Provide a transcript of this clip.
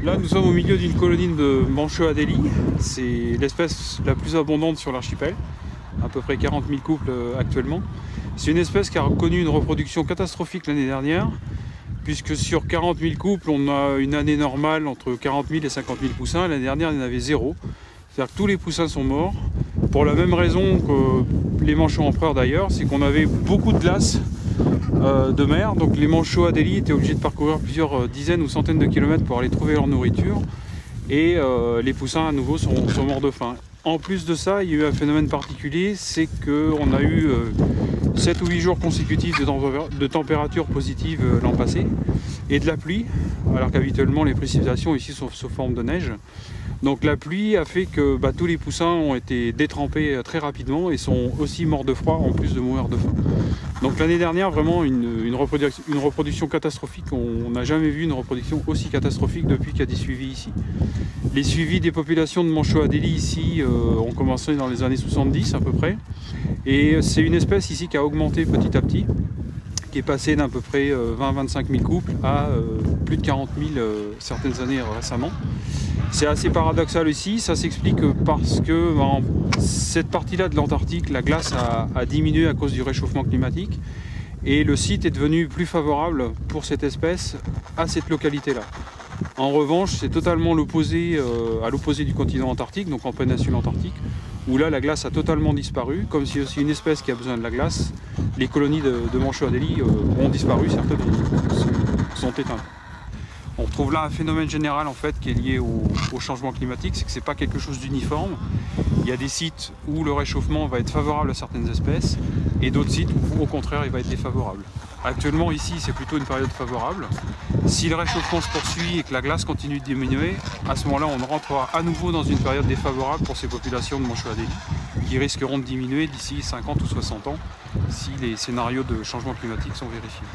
Là, nous sommes au milieu d'une colonie de manchots adélie. C'est l'espèce la plus abondante sur l'archipel, à peu près 40 000 couples actuellement. C'est une espèce qui a connu une reproduction catastrophique l'année dernière, puisque sur 40 000 couples, on a une année normale entre 40 000 et 50 000 poussins. L'année dernière, il y en avait 0. C'est-à-dire que tous les poussins sont morts, pour la même raison que les manchots empereurs d'ailleurs, c'est qu'on avait beaucoup de glace de mer, donc les manchots adélie étaient obligés de parcourir plusieurs dizaines ou centaines de kilomètres pour aller trouver leur nourriture, et les poussins à nouveau sont morts de faim. En plus de ça, il y a eu un phénomène particulier, c'est qu'on a eu 7 ou 8 jours consécutifs de température positive l'an passé, et de la pluie, alors qu'habituellement les précipitations ici sont sous forme de neige. Donc la pluie a fait que tous les poussins ont été détrempés très rapidement et sont aussi morts de froid en plus de mourir de faim. Donc l'année dernière, vraiment une reproduction catastrophique. On n'a jamais vu une reproduction aussi catastrophique depuis qu'il y a des suivis ici. Les suivis des populations de manchots adélie ici ont commencé dans les années 70 à peu près. Et c'est une espèce ici qui a augmenté petit à petit, qui est passée d'à peu près 20-25 000 couples à plus de 40 000 certaines années récemment. C'est assez paradoxal ici, ça s'explique parce que cette partie-là de l'Antarctique, la glace a diminué à cause du réchauffement climatique et le site est devenu plus favorable pour cette espèce à cette localité-là. En revanche, c'est totalement l'opposé à l'opposé du continent antarctique, donc en péninsule antarctique, où là la glace a totalement disparu. Comme c'est aussi une espèce qui a besoin de la glace, les colonies de manchots adélie ont disparu, certaines sont éteintes. On retrouve là un phénomène général en fait qui est lié au changement climatique, c'est que c'est pas quelque chose d'uniforme. Il y a des sites où le réchauffement va être favorable à certaines espèces et d'autres sites où au contraire il va être défavorable. Actuellement ici c'est plutôt une période favorable. Si le réchauffement se poursuit et que la glace continue de diminuer, à ce moment-là on rentrera à nouveau dans une période défavorable pour ces populations de manchots adélie qui risqueront de diminuer d'ici 50 ou 60 ans si les scénarios de changement climatique sont vérifiés.